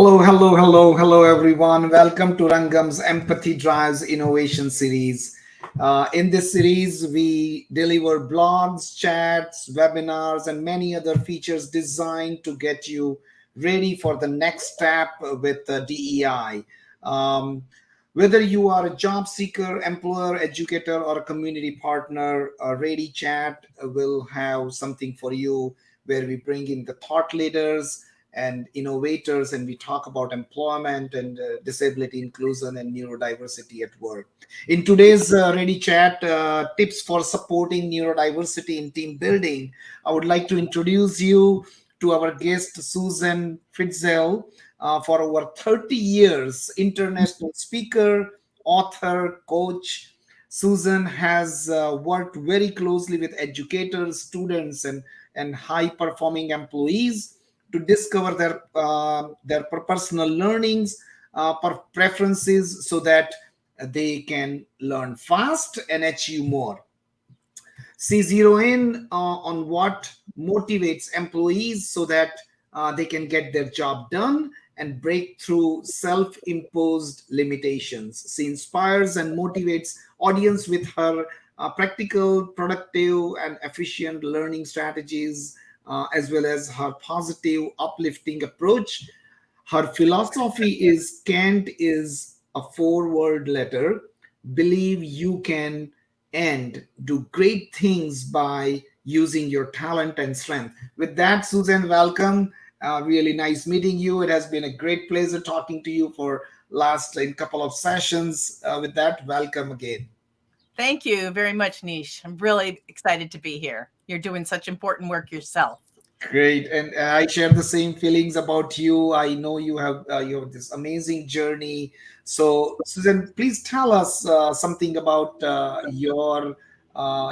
Hello, everyone. Welcome to Rangam's Empathy Drives Innovation series. In this series, we deliver blogs, chats, webinars, and many other features designed to get you ready for the next step with DEI. Um, Whether you are a job seeker, employer, educator, or a community partner, REDi Chat will have something for you where we bring in the thought leaders and innovators, and we talk about employment and disability inclusion and neurodiversity at work. In today's REDi Chat, tips for supporting neurodiversity in team building, I would like to introduce you to our guest, Susan Fitzell. For over 30 years, international speaker, author, coach. Susan has worked very closely with educators, students, and high performing employees to discover their personal learnings, preferences, so that they can learn fast and achieve more. She zero in on what motivates employees so that they can get their job done and break through self-imposed limitations. She inspires and motivates audience with her practical, productive, and efficient learning strategies, as well as her positive, uplifting approach. Her philosophy is Kant is a four-word letter: believe you can and do great things by using your talent and strength. With that, Susan, welcome. Really nice meeting you. It has been a great pleasure talking to you for last in couple of sessions. With that, welcome again. Thank you very much, Nish. I'm really excited to be here. You're doing such important work yourself. Great, and I share the same feelings about you. I know you have this amazing journey. So, Susan, please tell us something about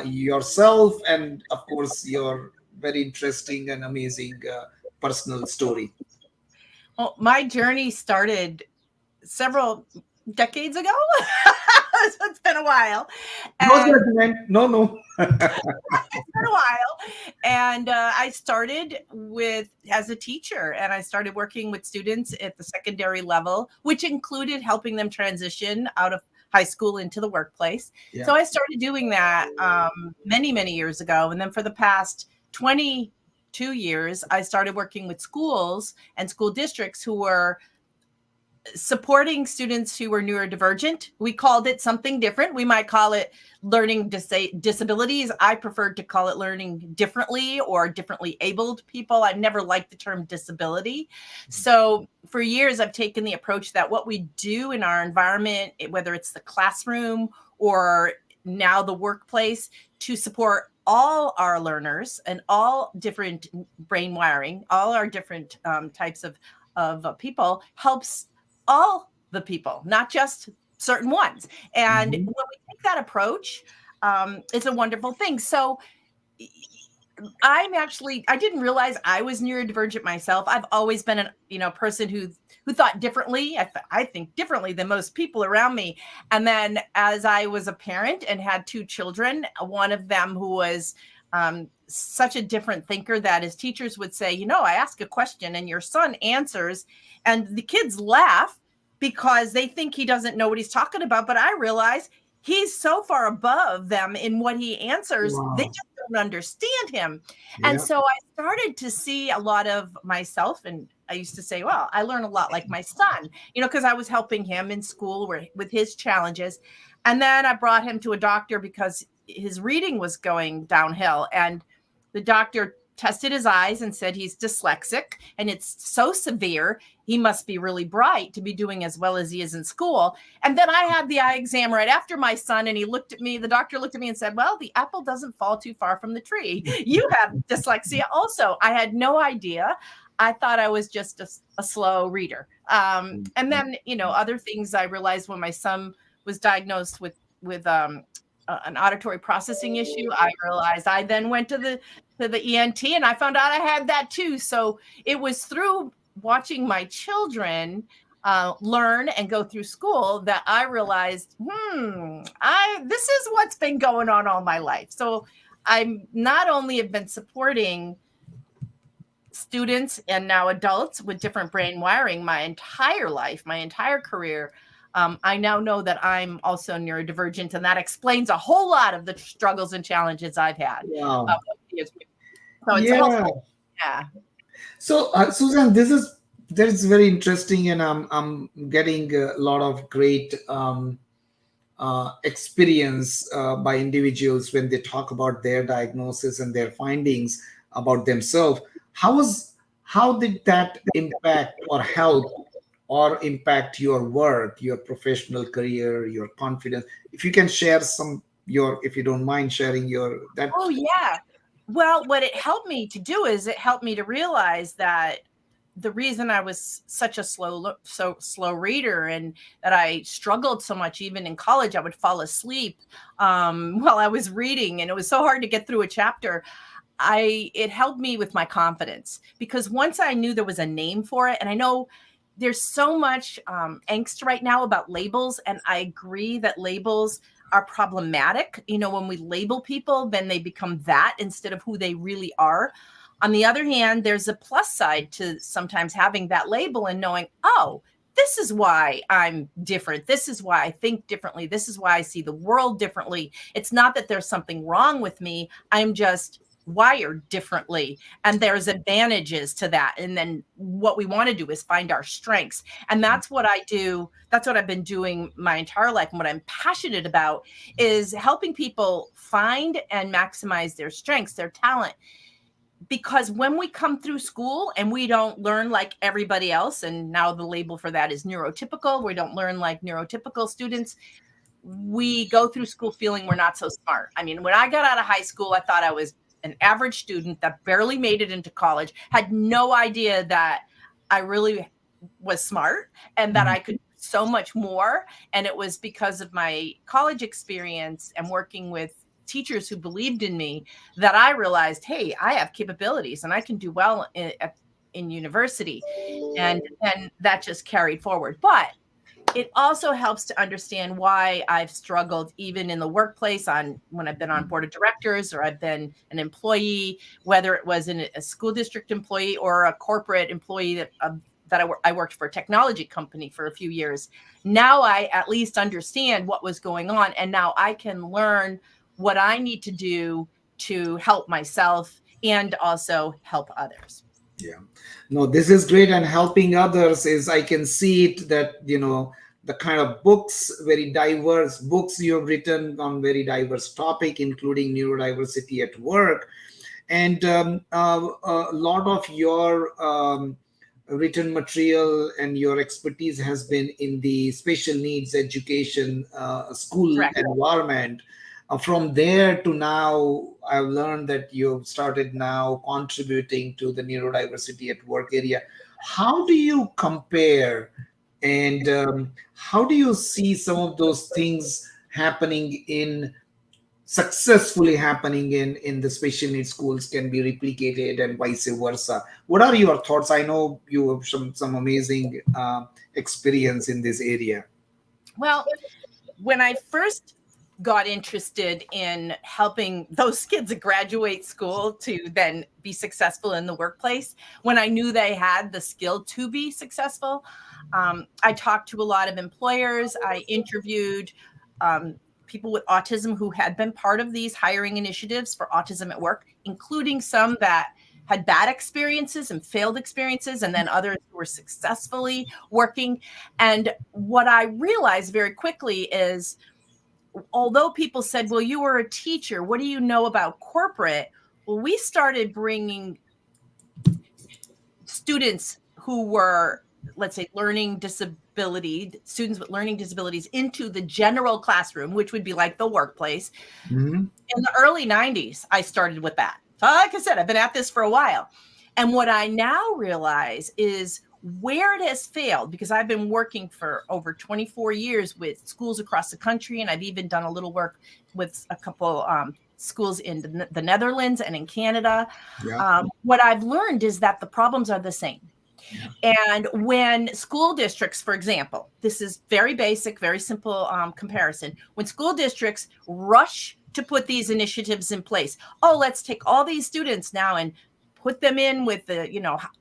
yourself, and of course your very interesting and amazing personal story. Well, my journey started several decades ago. So it's been a while. No And judgment. No. it's been a while. And I started as a teacher, and I started working with students at the secondary level, which included helping them transition out of high school into the workplace. Yeah. So I started doing that many, many years ago. And then for the past 22 years, I started working with schools and school districts who were supporting students who were neurodivergent. We called it something different. We might call it learning disabilities. I preferred to call it learning differently or differently abled people. I've never liked the term disability. So for years, I've taken the approach that what we do in our environment, whether it's the classroom or now the workplace, to support all our learners and all different brain wiring, all our different types of people, helps all the people, not just certain ones. And when we take that approach, it's a wonderful thing. So I didn't realize I was neurodivergent myself. I've always been a person who thought differently. I think differently than most people around me. And then as I was a parent and had two children, one of them who was such a different thinker that his teachers would say, I ask a question and your son answers, and the kids laugh because they think he doesn't know what he's talking about. But I realize he's so far above them in what he answers. Wow. They just don't understand him. Yeah. And so I started to see a lot of myself, and I used to say, well, I learn a lot like my son, because I was helping him in school with his challenges. And then I brought him to a doctor because his reading was going downhill, and the doctor tested his eyes and said he's dyslexic, and it's so severe he must be really bright to be doing as well as he is in school. And then I had the eye exam right after my son, and the doctor looked at me and said, well, the apple doesn't fall too far from the tree. You have dyslexia also. I had no idea. I thought I was just a slow reader. And then, other things I realized when my son was diagnosed with an auditory processing issue, I realized. I then went to the ENT, and I found out I had that too. So it was through watching my children learn and go through school that I realized, this is what's been going on all my life. So I'm not only have been supporting students and now adults with different brain wiring my entire life, my entire career. I now know that I'm also neurodivergent, and that explains a whole lot of the struggles and challenges I've had. Wow. So it's Yeah. helpful. Yeah. So, Susan, that is very interesting, and I'm getting a lot of great experience by individuals when they talk about their diagnosis and their findings about themselves. How did that impact or help or impact your work, your professional career, your confidence? If you can share if you don't mind sharing that. Oh, yeah. Well, what it helped me to do is it helped me to realize that the reason I was such a slow reader, and that I struggled so much, even in college, I would fall asleep while I was reading, and it was so hard to get through a chapter. It helped me with my confidence, because once I knew there was a name for it, and I know there's so much angst right now about labels, and I agree that labels are problematic. When we label people, then they become that instead of who they really are. On the other hand, there's a plus side to sometimes having that label and knowing, oh, this is why I'm different. This is why I think differently. This is why I see the world differently. It's not that there's something wrong with me. I'm just wired differently, and there's advantages to that. And then what we want to do is find our strengths, and that's what I do. That's what I've been doing my entire life, and what I'm passionate about is helping people find and maximize their strengths, their talent. Because when we come through school and we don't learn like everybody else, and now the label for that is neurotypical, we don't learn like neurotypical students, we go through school feeling we're not so smart. I mean, when I got out of high school, I thought I was an average student that barely made it into college, had no idea that I really was smart and that I could do so much more. And it was because of my college experience and working with teachers who believed in me that I realized, hey, I have capabilities and I can do well in university. And that just carried forward. But it also helps to understand why I've struggled even in the workplace, when I've been on board of directors or I've been an employee, whether it was in a school district employee or a corporate employee that I worked for a technology company for a few years. Now I at least understand what was going on, and now I can learn what I need to do to help myself and also help others. Yeah, no, this is great. And helping others is, I can see it that, the kind of books, very diverse books you have written on very diverse topic, including neurodiversity at work. And a lot of your written material and your expertise has been in the special needs education school Correct. environment. From there to now, I've learned that you've started now contributing to the neurodiversity at work area. How do you compare, and how do you see some of those things successfully happening in the special needs schools can be replicated, and vice versa? What are your thoughts? I know you have some amazing experience in this area. Well, when I first got interested in helping those kids graduate school to then be successful in the workplace, when I knew they had the skill to be successful, I talked to a lot of employers. I interviewed people with autism who had been part of these hiring initiatives for autism at work, including some that had bad experiences and failed experiences, and then others who were successfully working. And what I realized very quickly is, although people said, well, you were a teacher, what do you know about corporate? Well, we started bringing students who were, let's say, students with learning disabilities into the general classroom, which would be like the workplace. Mm-hmm. In the early 90s, I started with that. So like I said, I've been at this for a while. And what I now realize is where it has failed, because I've been working for over 24 years with schools across the country, and I've even done a little work with a couple schools in the Netherlands and in Canada. Yeah. What I've learned is that the problems are the same. Yeah. And when school districts, for example, this is very basic, very simple comparison. When school districts rush to put these initiatives in place, let's take all these students now and put them in with the,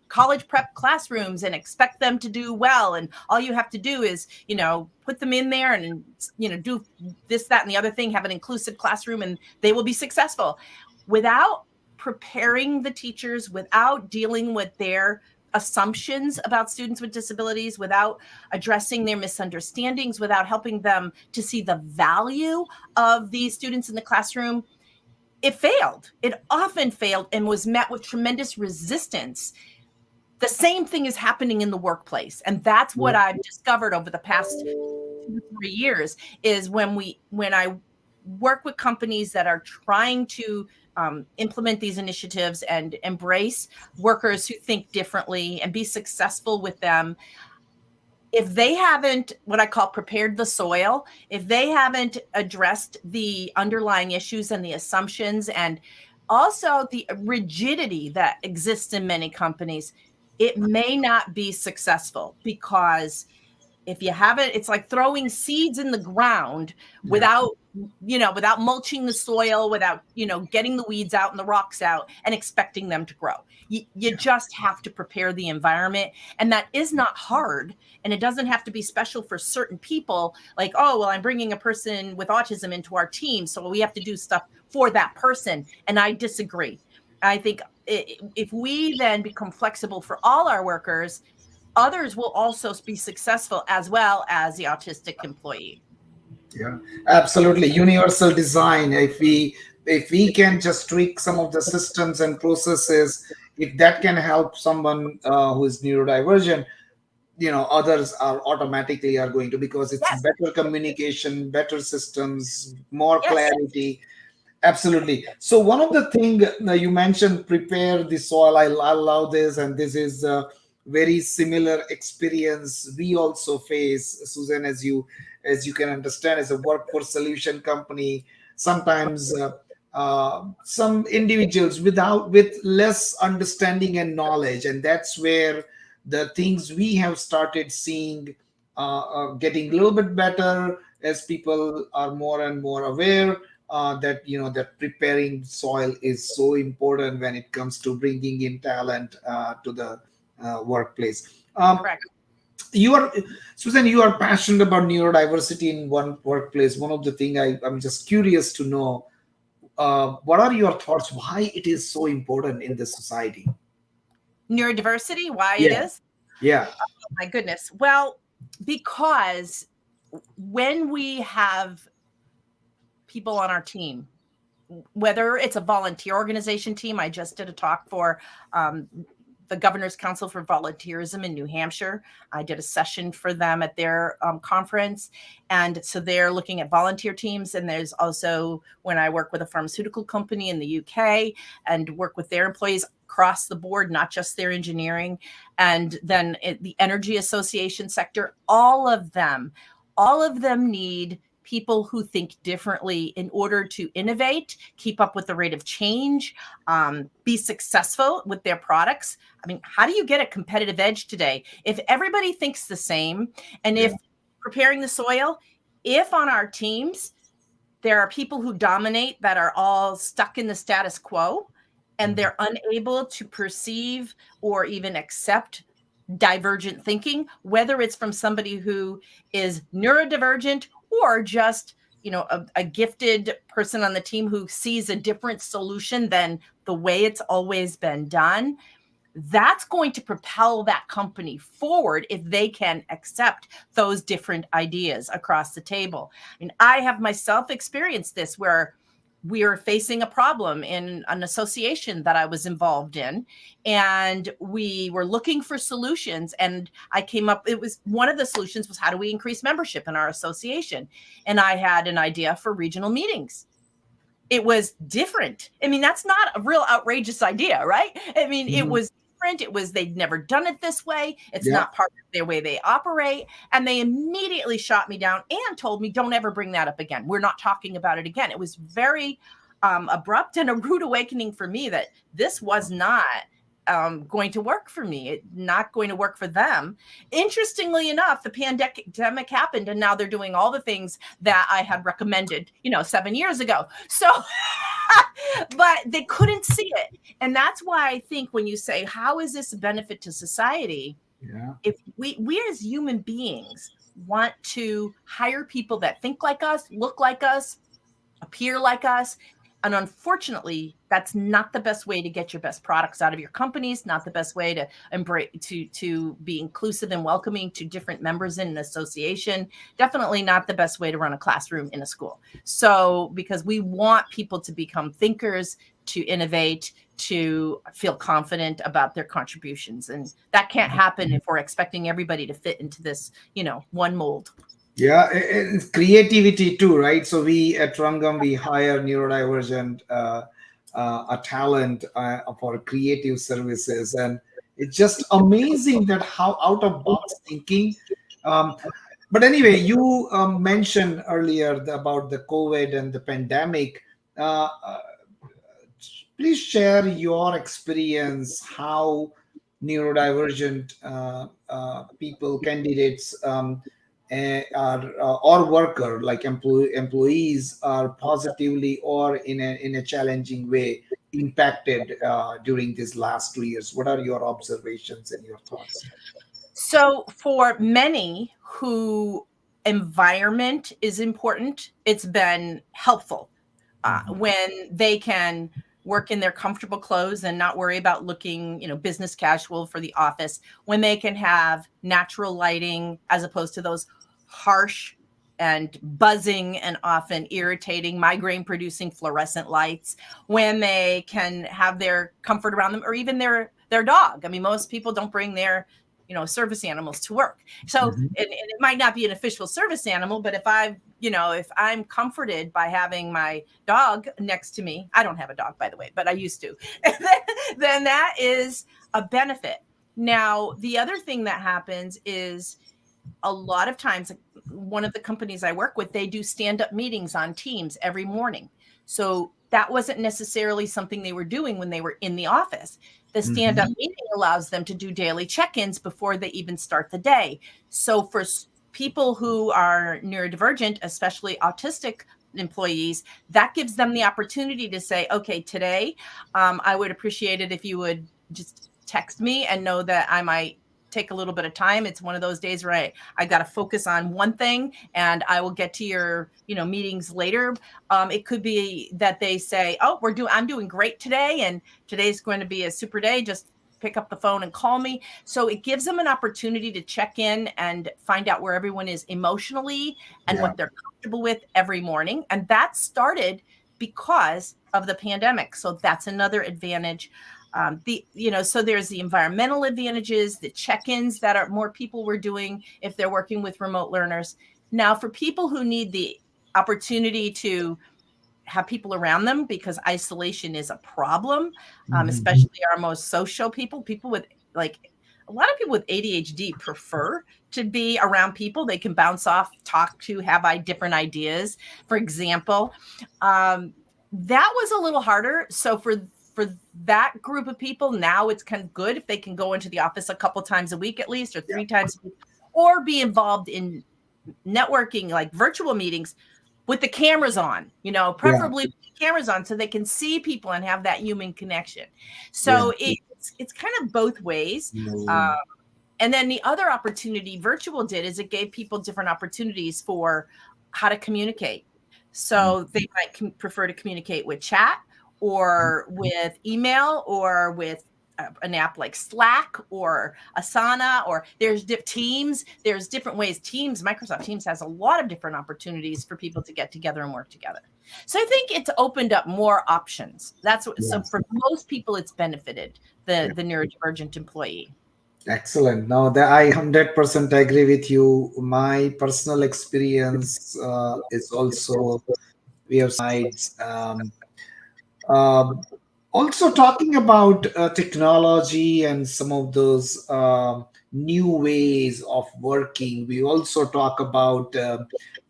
college prep classrooms and expect them to do well. And all you have to do is, put them in there and, do this, that, and the other thing, have an inclusive classroom, and they will be successful. Without preparing the teachers, without dealing with their assumptions about students with disabilities, without addressing their misunderstandings, without helping them to see the value of these students in the classroom, it failed. It often failed and was met with tremendous resistance. The same thing is happening in the workplace. And that's what I've discovered over the past 2 to 3 years, is when I work with companies that are trying to implement these initiatives and embrace workers who think differently and be successful with them. If they haven't, what I call, prepared the soil, if they haven't addressed the underlying issues and the assumptions, and also the rigidity that exists in many companies, it may not be successful. Because if you haven't, it's like throwing seeds in the ground without mulching the soil, without, getting the weeds out and the rocks out and expecting them to grow. You just have to prepare the environment. And that is not hard. And it doesn't have to be special for certain people. Like, oh, well, I'm bringing a person with autism into our team, so we have to do stuff for that person. And I disagree. I think if we then become flexible for all our workers, others will also be successful, as well as the autistic employee. Yeah, absolutely. Universal design. If we can just tweak some of the systems and processes, if that can help someone who is neurodivergent, others are automatically going to, because it's better communication, better systems, more clarity. Absolutely. So one of the things you mentioned, prepare the soil. I love this, and this is very similar experience we also face, Susan, as you can understand, as a workforce solution company. Sometimes some individuals with less understanding and knowledge, and that's where the things we have started seeing getting a little bit better as people are more and more aware that preparing soil is so important when it comes to bringing in talent to the workplace. Correct. Susan, you are passionate about neurodiversity in one workplace. One of the things I'm just curious to know, what are your thoughts? Why it is so important in this society? Neurodiversity, why it is? Yeah. Oh, my goodness. Well, because when we have people on our team, whether it's a volunteer organization team, I just did a talk for the Governor's Council for Volunteerism in New Hampshire. I did a session for them at their conference. And so they're looking at volunteer teams. And there's also, when I work with a pharmaceutical company in the UK and work with their employees across the board, not just their engineering, and then the energy association sector, all of them need people who think differently in order to innovate, keep up with the rate of change, be successful with their products. I mean, how do you get a competitive edge today if everybody thinks the same? And if preparing the soil, if on our teams, there are people who dominate that are all stuck in the status quo, and they're unable to perceive or even accept divergent thinking, whether it's from somebody who is neurodivergent or just, a gifted person on the team who sees a different solution than the way it's always been done, that's going to propel that company forward if they can accept those different ideas across the table. I mean, I have myself experienced this, where we are facing a problem in an association that I was involved in, and we were looking for solutions. And one of the solutions was, how do we increase membership in our association? And I had an idea for regional meetings. It was different. I mean, that's not a real outrageous idea, right? I mean, It was different. It was, they'd never done it this way. It's not part of their way they operate. And they immediately shot me down and told me, don't ever bring that up again. We're not talking about it again. It was very abrupt and a rude awakening for me that this was not going to work for me, not going to work for them. Interestingly enough, the pandemic happened, and now they're doing all the things that I had recommended, 7 years ago. So but they couldn't see it. And that's why I think when you say, how is this a benefit to society? Yeah. If we as human beings want to hire people that think like us, look like us, appear like us. And unfortunately, that's not the best way to get your best products out of your companies, not the best way to embrace to be inclusive and welcoming to different members in an association, definitely not the best way to run a classroom in a school. So because we want people to become thinkers, to innovate, to feel confident about their contributions. And that can't happen if we're expecting everybody to fit into this, one mold. Yeah, it's creativity too, right? So we at Rangam we hire neurodivergent a talent for creative services, and it's just amazing that how out of box thinking. Um, but anyway, you mentioned earlier about the COVID and the pandemic. Please share your experience how neurodivergent people, candidates, are or worker like employees are positively or in a challenging way impacted during these last 2 years. What are your observations and your thoughts? So for many who environment is important, it's been helpful Mhm. when they can work in their comfortable clothes and not worry about looking, business casual for the office, when they can have natural lighting as opposed to those harsh and buzzing and often irritating migraine producing fluorescent lights, when they can have their comfort around them, or even their dog. I mean, most people don't bring their service animals to work. So, Mhm. and it might not be an official service animal, but if I'm comforted by having my dog next to me, I don't have a dog, by the way, but I used to, then that is a benefit. Now, the other thing that happens is a lot of times, one of the companies I work with, they do stand-up meetings on Teams every morning. So that wasn't necessarily something they were doing when they were in the office. The stand-up Mhm. meeting allows them to do daily check-ins before they even start the day. So for people who are neurodivergent, especially autistic employees, that gives them the opportunity to say, okay, today, I would appreciate it if you would just text me and know that I might take a little bit of time. It's one of those days where I got to focus on one thing, and I will get to your, meetings later. It could be that they say, oh, I'm doing great today, and today's going to be a super day. Just pick up the phone and call me. So it gives them an opportunity to check in and find out where everyone is emotionally and Yeah. what they're comfortable with every morning. And that started because of the pandemic. So that's another advantage. So there's the environmental advantages, the check-ins that are more people were doing if they're working with remote learners. Now, for people who need the opportunity to have people around them, because isolation is a problem, Mhm. especially our most social people with a lot of people with ADHD prefer to be around people they can bounce off, talk to, have different ideas. For example, that was a little harder. So for that group of people, now it's kind of good if they can go into the office a couple times a week at least, or Yeah. 3 times a week, or be involved in networking like virtual meetings with the cameras on, Yeah. preferably with the cameras on so they can see people and have that human connection. Yeah. So it's kind of both ways. No. And then the other opportunity virtual did is it gave people different opportunities for how to communicate. So they might prefer to communicate with chat or with email or with an app like Slack or Asana, or there's Teams. There's different ways. Microsoft Teams has a lot of different opportunities for people to get together and work together. So I think it's opened up more options. So Yeah. for most people, it's benefited the neurodivergent employee. Excellent. Now that I 100% agree with you. My personal experience is also we have sides. Um, Also talking about technology and some of those new ways of working. We also talk about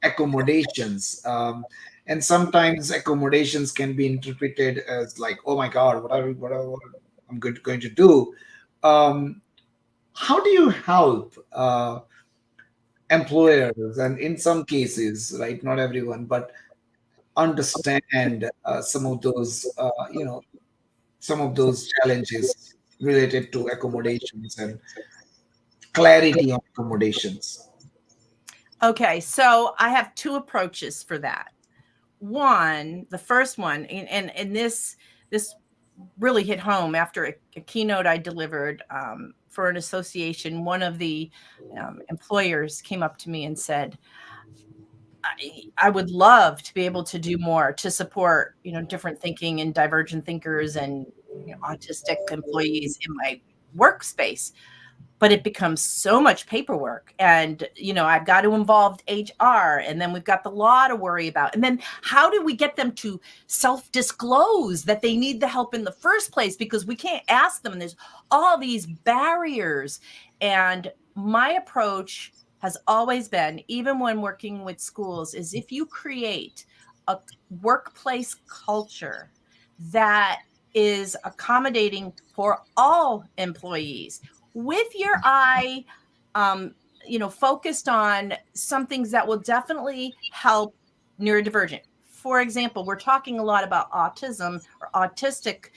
accommodations. And sometimes accommodations can be interpreted as like, oh my God, what I'm going to do. Um, how do you help employers, and in some cases, right, not everyone, but understand some of those, some of those challenges related to accommodations and clarity on accommodations? Okay, so I have two approaches for that. One, the first one, and this really hit home after a keynote I delivered for an association. One of the employers came up to me and said, I would love to be able to do more to support, different thinking and divergent thinkers and autistic employees in my workspace. But it becomes so much paperwork, and I've got to involve HR, and then we've got the law to worry about, and then how do we get them to self-disclose that they need the help in the first place, because we can't ask them, and there's all these barriers. And my approach has always been, even when working with schools, is if you create a workplace culture that is accommodating for all employees, with your eye, focused on some things that will definitely help neurodivergent. For example, we're talking a lot about autism or autistic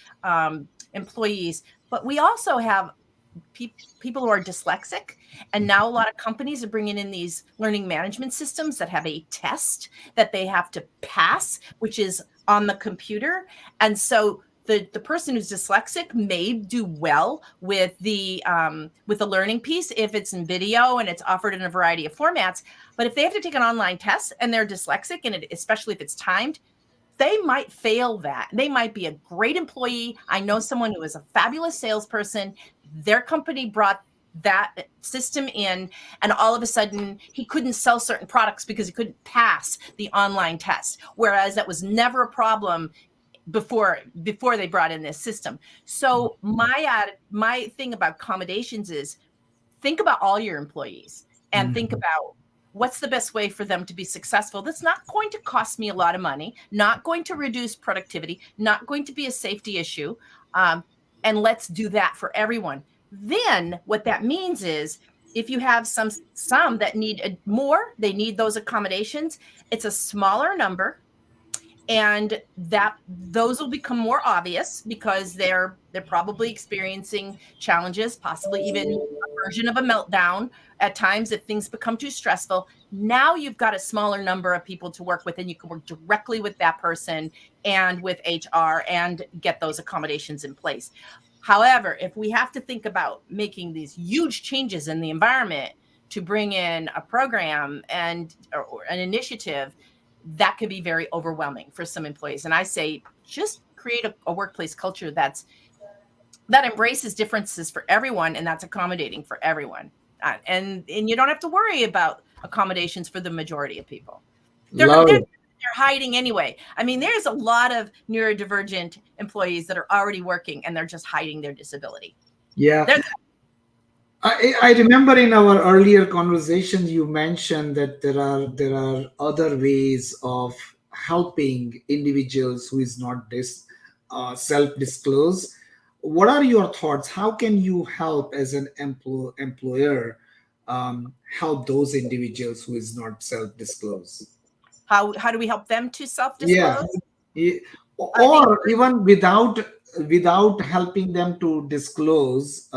employees, but we also have people who are dyslexic. And now a lot of companies are bringing in these learning management systems that have a test that they have to pass, which is on the computer. And so the person who's dyslexic may do well with the learning piece if it's in video and it's offered in a variety of formats. But if they have to take an online test and they're dyslexic, and especially if it's timed, they might fail that. They might be a great employee. I know someone who is a fabulous salesperson. Their company brought that system in, and all of a sudden he couldn't sell certain products because he couldn't pass the online test, whereas that was never a problem before they brought in this system. So my thing about accommodations is, think about all your employees and think about what's the best way for them to be successful. That's not going to cost me a lot of money, not going to reduce productivity, not going to be a safety issue. And let's do that for everyone. Then what that means is, if you have some that need more, they need those accommodations, it's a smaller number. And those will become more obvious because they're probably experiencing challenges, possibly even a version of a meltdown at times if things become too stressful. Now you've got a smaller number of people to work with, and you can work directly with that person and with HR and get those accommodations in place. However, if we have to think about making these huge changes in the environment to bring in a program or an initiative, that could be very overwhelming for some employees. And I say, just create a workplace culture that embraces differences for everyone, and that's accommodating for everyone. And you don't have to worry about accommodations for the majority of people. They're hiding anyway. I mean, there's a lot of neurodivergent employees that are already working, and they're just hiding their disability. Yeah. I remember in our earlier conversations, you mentioned that there are other ways of helping individuals who is not self-disclose. What are your thoughts? How can you help as an employer help those individuals who is not self-disclose? How do we help them to self-disclose? Yeah. Or even without helping them to disclose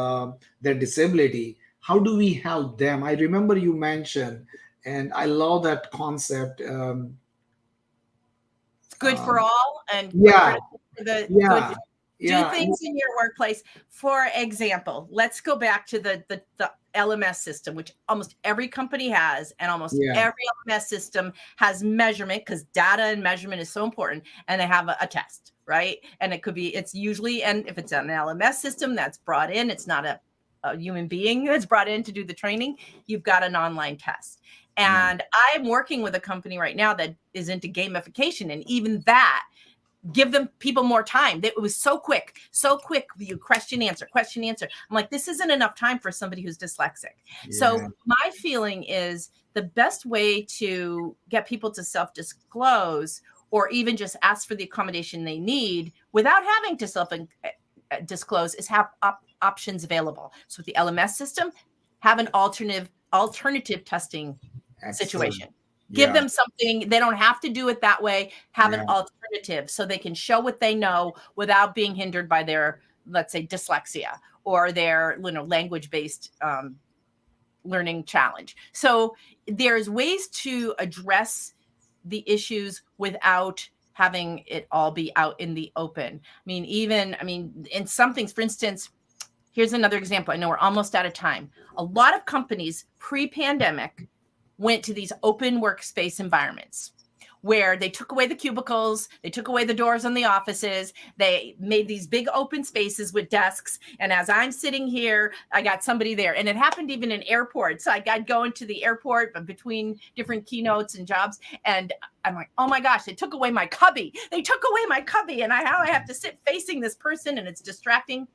their disability, how do we help them? I remember you mentioned, and I love that concept. It's good for all, and critical for the good. Do things in your workplace. For example, let's go back to the LMS system, which almost every company has, and almost every LMS system has measurement, because data and measurement is so important, and they have a test, right? And it's usually, and if it's an LMS system that's brought in, it's not a human being that's brought in to do the training, you've got an online test. And I'm working with a company right now that is into gamification, and even that, give people more time. It was so quick. You question, answer. I'm like, this isn't enough time for somebody who's dyslexic. Yeah. So my feeling is the best way to get people to self-disclose, or even just ask for the accommodation they need without having to self-disclose, is have options available. So with the LMS system, have an alternative testing situation. Give Yeah. them something. They don't have to do it that way. Have an Yeah. alternative so they can show what they know without being hindered by their, let's say, dyslexia or their, language-based learning challenge. So there's ways to address the issues without having it all be out in the open. In some things, for instance, here's another example. I know we're almost out of time. A lot of companies pre-pandemic went to these open workspace environments where they took away the cubicles, they took away the doors on the offices, they made these big open spaces with desks. And as I'm sitting here, I got somebody there. And it happened even in airports. So I'd go into the airport, but between different keynotes and jobs. And I'm like, oh my gosh, they took away my cubby. They took away my cubby. And now I have to sit facing this person and it's distracting.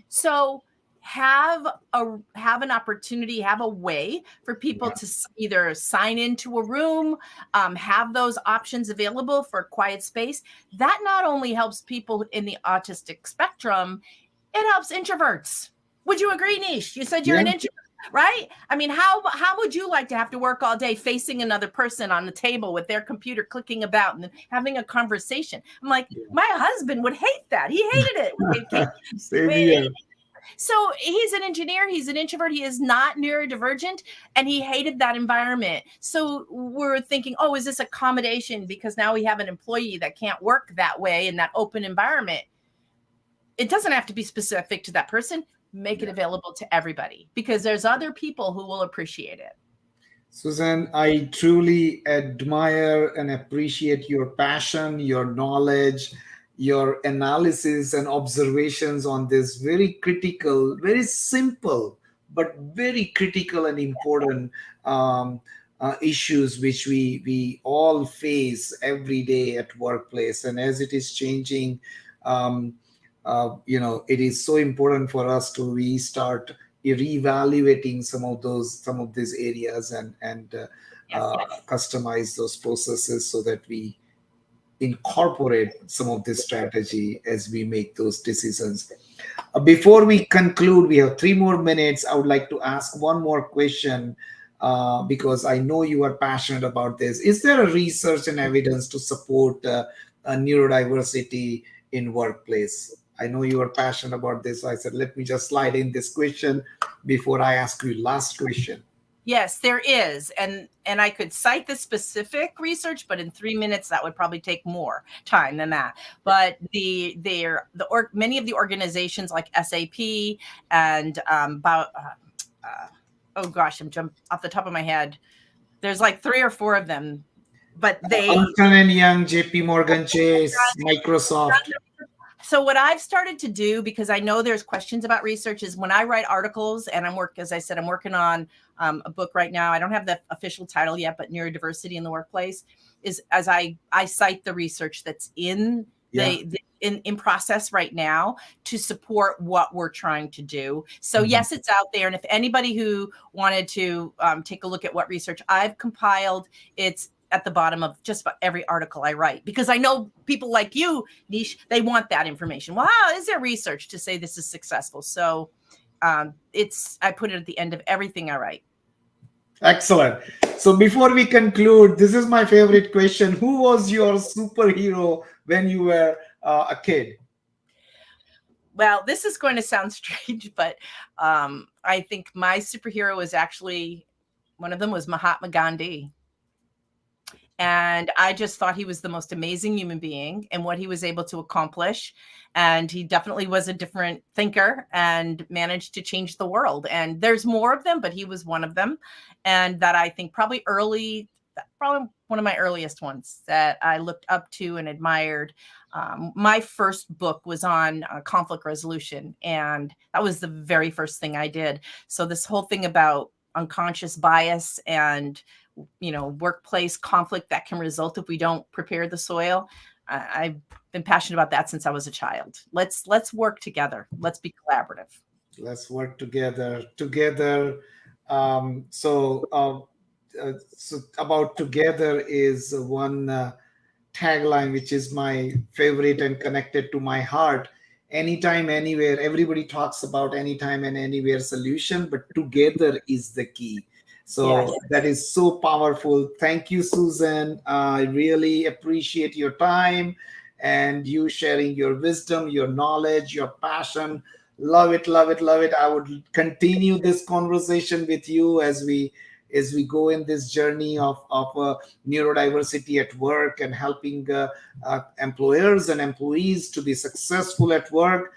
So have an opportunity, have a way for people to either sign into a room, have those options available for quiet space. That not only helps people in the autistic spectrum, it helps introverts. Would you agree, Nish? You said you're an introvert, right? How would you like to have to work all day facing another person on the table with their computer clicking about and having a conversation? I'm like, my husband would hate that. He hated it. Same here. So he's an engineer, he's an introvert, he is not neurodivergent, and he hated that environment. So we're thinking, oh, is this accommodation? Because now we have an employee that can't work that way in that open environment. It doesn't have to be specific to that person. Make it available to everybody because there's other people who will appreciate it. Susan, I truly admire and appreciate your passion, your knowledge, your analysis and observations on this very critical, very simple, but very critical and important issues which we all face every day at workplace. And as it is changing, it is so important for us to restart reevaluating some of these areas and customize those processes so that we incorporate some of this strategy as we make those decisions. Before we conclude, we have 3 more minutes. I would like to ask one more question because I know you are passionate about this. Is there a research and evidence to support neurodiversity in workplace? I know you are passionate about this. So I said, let me just slide in this question before I ask you last question. Yes, there is. And I could cite the specific research, but in 3 minutes, that would probably take more time than that. But many of the organizations like SAP and oh gosh, I'm jumping off the top of my head. There's like 3 or 4 of them, but they Ernst & Young, JP Morgan Chase, Microsoft. So what I've started to do, because I know there's questions about research, is when I write articles, and I'm working on a book right now. I don't have the official title yet, but neurodiversity in the workplace is as I cite the research that's in in process right now to support what we're trying to do. So yes, it's out there. And if anybody who wanted to take a look at what research I've compiled, it's at the bottom of just about every article I write, because I know people like you, Nish, they want that information. Well, is there research to say this is successful? So I put it at the end of everything I write. Excellent. So before we conclude, this is my favorite question. Who was your superhero when you were a kid? Well, this is going to sound strange, but I think my superhero was actually, one of them was Mahatma Gandhi. And I just thought he was the most amazing human being and what he was able to accomplish. And he definitely was a different thinker and managed to change the world. And there's more of them, but he was one of them. And that I think probably one of my earliest ones that I looked up to and admired. My first book was on conflict resolution. And that was the very first thing I did. So this whole thing about unconscious bias and workplace conflict that can result if we don't prepare the soil. I've been passionate about that since I was a child. Let's work together. Let's be collaborative. Let's work together. So about together is one tagline, which is my favorite and connected to my heart. Anytime, anywhere. Everybody talks about anytime and anywhere solution, but together is the key. So that is so powerful. Thank you, Susan. I really appreciate your time and you sharing your wisdom, your knowledge, your passion. Love it, love it, love it. I would continue this conversation with you as we go in this journey of neurodiversity at work and helping employers and employees to be successful at work.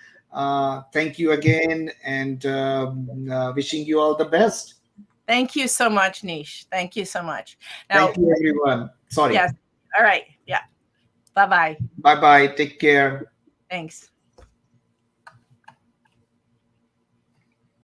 Thank you again, and wishing you all the best. Thank you so much, Nish. Thank you so much. Now, Thank you, everyone. Sorry. Yes. All right. Yeah. Bye-bye. Bye bye. Take care. Thanks.